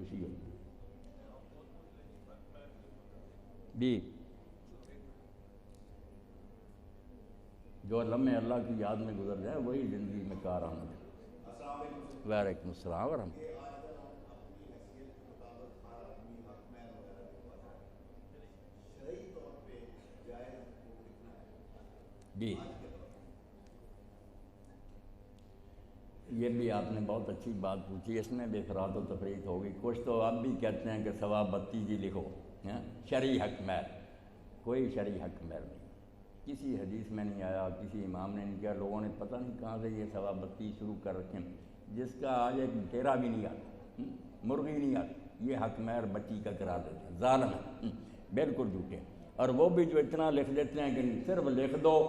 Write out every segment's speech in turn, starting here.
خوشی ہوتی بھی جو لمحے اللہ کی یاد میں گزر جائے وہی زندگی میں کارآمد ہے۔ وعلیکم السلام ورحمۃ اللہ۔ جی یہ بھی آپ نے بہت اچھی بات پوچھی، اس میں بھی افراط و تفریط ہوگی۔ کچھ تو اب بھی کہتے ہیں کہ سوا 32 لکھو، شرعی حق مہر، کوئی شرعی حق مہر نہیں، کسی حدیث میں نہیں آیا، کسی امام نے نہیں کیا، لوگوں نے پتہ نہیں کہاں سے یہ سوا 32 شروع کر رکھے ہیں، جس کا آج ایک ڈیرا بھی نہیں آتا، مرغی نہیں آتی، یہ حق مہر بچی کا کرا دیتے ہیں، ظالم ہے، بالکل جھوٹے۔ اور وہ بھی جو اتنا لکھ دیتے ہیں کہ صرف لکھ دو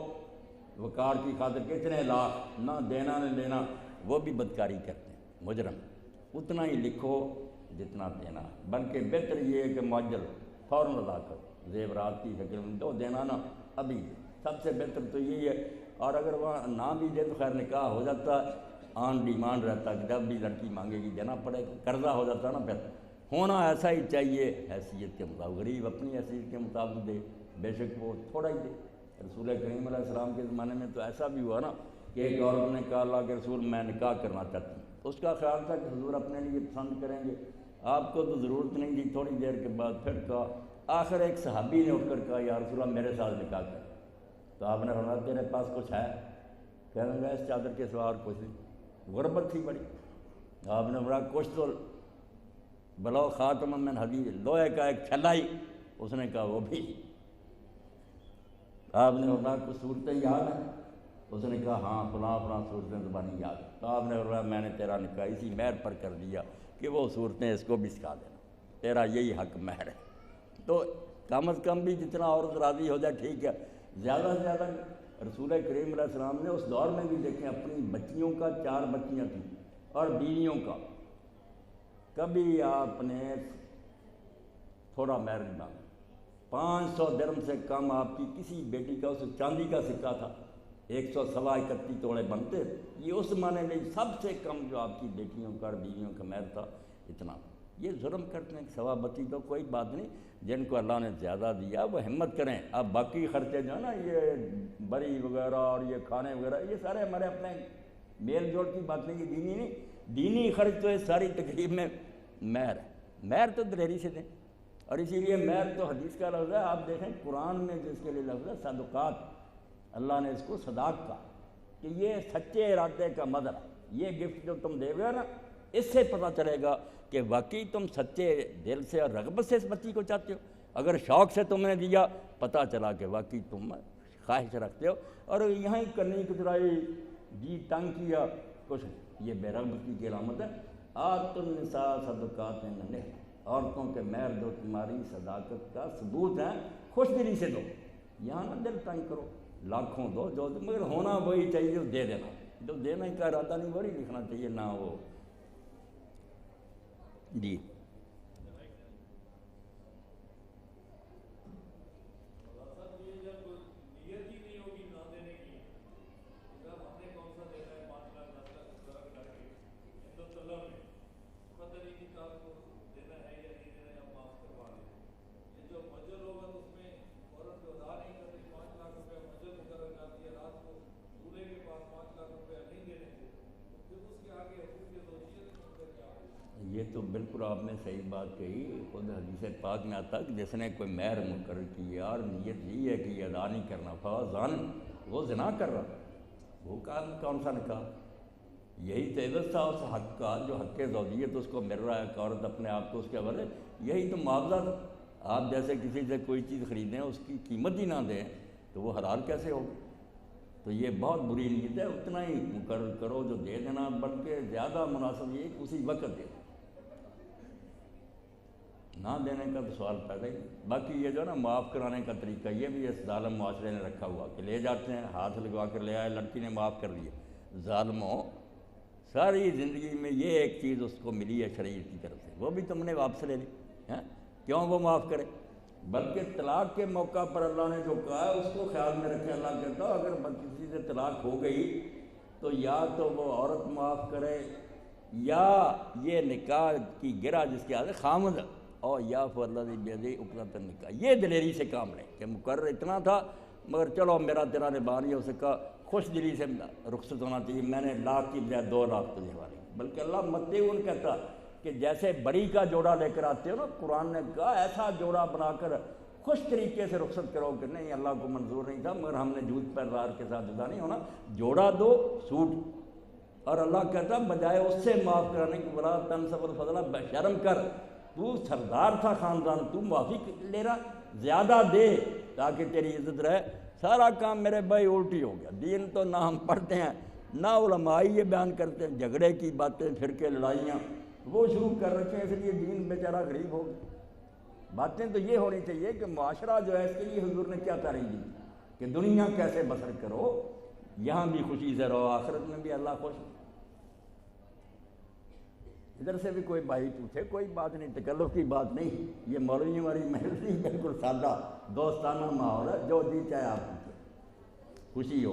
وقار کی خاطر کتنے لاکھ، نہ دینا نہ لینا، وہ بھی بدکاری کرتے ہیں، مجرم۔ اتنا ہی لکھو جتنا دینا، بلکہ بہتر یہ ہے کہ معجل فوراً ادا کرو، زیورات کی شکل میں دو، دینا نا ابھی، سب سے بہتر تو یہی ہے۔ اور اگر وہاں نہ بھی دے تو خیر نکاح ہو جاتا، آن ڈیمانڈ رہتا کہ جب بھی لڑکی مانگے گی دینا پڑے گا، قرضہ ہو جاتا نا، پھر ہونا ایسا ہی چاہیے حیثیت کے مطابق، غریب اپنی حیثیت کے مطابق دے، بے شک وہ تھوڑا ہی دے۔ رسول کریم علیہ السلام کے زمانے میں تو ایسا بھی ہوا نا کہ ایک عورت نے کہا اللہ کے رسول میں نکاح کرنا چاہتی ہوں، اس کا خیال تھا کہ حضور اپنے لیے پسند کریں گے، آپ کو تو ضرورت نہیں تھی، تھوڑی دیر کے بعد پھر کہا، آخر ایک صحابی نے اٹھ کر کہا یا رسول اللہ میرے ساتھ نکاح کر، تو آپ نے فرمایا تیرے پاس کچھ ہے؟ کہنے لگا اس چادر کے سوا اور کچھ نہیں، غربت تھی بڑی، آپ نے فرمایا کچھ تو بلو خاتم من حدید، لوہے کا ایک چھلا ہی، اس نے کہا وہ بھی، آپ نے فرمایا کچھ صورتیں یاد ہیں؟ اس نے کہا ہاں فلاں فلاں صورتیں زبانی یاد ہیں، تو آپ نے فرمایا میں نے تیرا نکاح اسی مہر پر کر دیا کہ وہ صورتیں اس کو بھی سکھا دینا، تیرا یہی حق مہر ہے۔ تو کم از کم بھی جتنا عورت راضی ہو جائے ٹھیک ہے، زیادہ سے زیادہ رسول کریم علیہ السلام نے اس دور میں بھی دیکھیں اپنی بچیوں کا 4 بچیاں تھیں اور بیویوں کا، کبھی آپ نے تھوڑا مہر نہیں مانگا، 500 درہم سے کم آپ کی کسی بیٹی کا، اس چاندی کا سکہ تھا 131 توڑے بنتے، یہ اس زمانے میں سب سے کم جو آپ کی بیٹیوں کا اور بیویوں کا مہر تھا اتنا۔ یہ ظلم کرتے ہیں کہ سوا 32 تو کوئی بات نہیں، جن کو اللہ نے زیادہ دیا وہ ہمت کریں۔ اب باقی خرچے جو ہے نا یہ بری وغیرہ اور یہ کھانے وغیرہ یہ سارے ہمارے اپنے میل جوڑ کی بات نہیں، یہ دینی نہیں، دینی خرچ تو اس ساری تقریب میں مہر ہے، مہر تو دلیری سے دیں۔ اور اسی لیے مہر تو حدیث کا لفظ ہے، آپ دیکھیں قرآن میں جس کے لیے لفظ ہے صدقات، اللہ نے اس کو صداق کہا کہ یہ سچے ارادے کا مظہر ہے، یہ گفٹ جو تم دے گے نا اس سے پتہ چلے گا کہ واقعی تم سچے دل سے اور رغبت سے اس بچی کو چاہتے ہو۔ اگر شوق سے تم نے دیا پتہ چلا کہ واقعی تم خواہش رکھتے ہو، اور یہاں ہی کرنی کترائی جی تنگ کیا کچھ، یہ بے رغبتی کی علامت ہے۔ آت النساء صدقاتہن، عورتوں کے مہر دو تمہاری صداقت کا ثبوت ہے، خوش دلی سے دو، یہاں نہ دل تنگ کرو، لاکھوں دو جو مگر ہونا وہی چاہیے جو دے دینا، جو دینے کا ارادہ نہیں وہی لکھنا چاہیے، نہ وہ جی۔ یہ تو بالکل آپ نے صحیح بات کہی، خود حدیث پاک میں آتا کہ جس نے کوئی مہر مقرر کیا اور نیت یہ ہے کہ یہ ادا نہیں کرنا، فَوَزَانٍ، وہ زنا کر رہا، وہ کون سا نکاح؟ یہی تو عزت تھا اس حق کا جو حق زوجیت اس کو مل رہا ہے، کہ عورت اپنے آپ کو اس کے حوالے، یہی تو معاوضہ تھا۔ آپ جیسے کسی سے کوئی چیز خریدیں اس کی قیمت ہی نہ دیں تو وہ حلال کیسے ہوگی؟ تو یہ بہت بری نیت ہے، اتنا ہی مقرر کرو جو دے دینا، بلکہ زیادہ مناسب یہ کہ اسی وقت دے، نہ دینے کا تو سوال پیدا ہی نہیں۔ باقی یہ جو ہے نا معاف کرانے کا طریقہ یہ بھی اس ظالم معاشرے نے رکھا ہوا کہ لے جاتے ہیں، ہاتھ لگوا کر لے آئے، لڑکی نے معاف کر دیا۔ ظالموں، ساری زندگی میں یہ ایک چیز اس کو ملی ہے شریعت کی طرف سے، وہ بھی تم نے واپس لے لی، کیوں وہ معاف کرے؟ بلکہ طلاق کے موقع پر اللہ نے جو کہا ہے اس کو خیال میں رکھے، اللہ کہتا ہے اگر کسی سے طلاق ہو گئی تو یا تو وہ عورت معاف کرے یا یہ نکاح کی گرہ جس کے آگے خامد اور یا فالذی بیدہ عقدۃ النکاح، یہ دلیری سے کام لیں کہ مقرر اتنا تھا مگر چلو میرا تیرا نباہ نہیں ہو سکا، خوش دلی سے رخصت ہونا چاہیے، میں نے لاکھ کی بجائے 2 لاکھ تجھے والی، بلکہ اللہ متعون کہتا کہ جیسے بڑی کا جوڑا لے کر آتے ہو نا، قرآن نے کہا ایسا جوڑا بنا کر خوش طریقے سے رخصت کرو کہ نہیں اللہ کو منظور نہیں تھا مگر ہم نے جھوٹ پر رار کے ساتھ جدا نہیں ہونا، جوڑا دو سوٹ، اور اللہ کہتا بجائے اس سے معاف کرانے کی ولا تنسب الفضل، شرم کر، تو سردار تھا خاندان، تو معافی لے رہا، زیادہ دے تاکہ تیری عزت رہے۔ سارا کام میرے بھائی الٹی ہو گیا، دین تو نہ ہم پڑھتے ہیں نہ علماء یہ بیان کرتے ہیں، جھگڑے کی باتیں، فرقے، لڑائیاں وہ شروع کر رکھے ہیں، اس لیے دین بیچارہ غریب ہو گیا۔ باتیں تو یہ ہونی چاہیے کہ معاشرہ جو ہے اس کے لیے حضور نے کیا تعلیم دی کہ دنیا کیسے بسر کرو، یہاں بھی خوشی سے رہو، آخرت میں بھی اللہ خوش ہو۔ ادھر سے بھی کوئی بھائی پوچھے، کوئی بات نہیں، تکلف کی بات نہیں، یہ مولوی والی محل نہیں، بالکل سادہ دوستانہ ماحول ہے، جو جی چاہے آپ پوچھے، خوشی ہو۔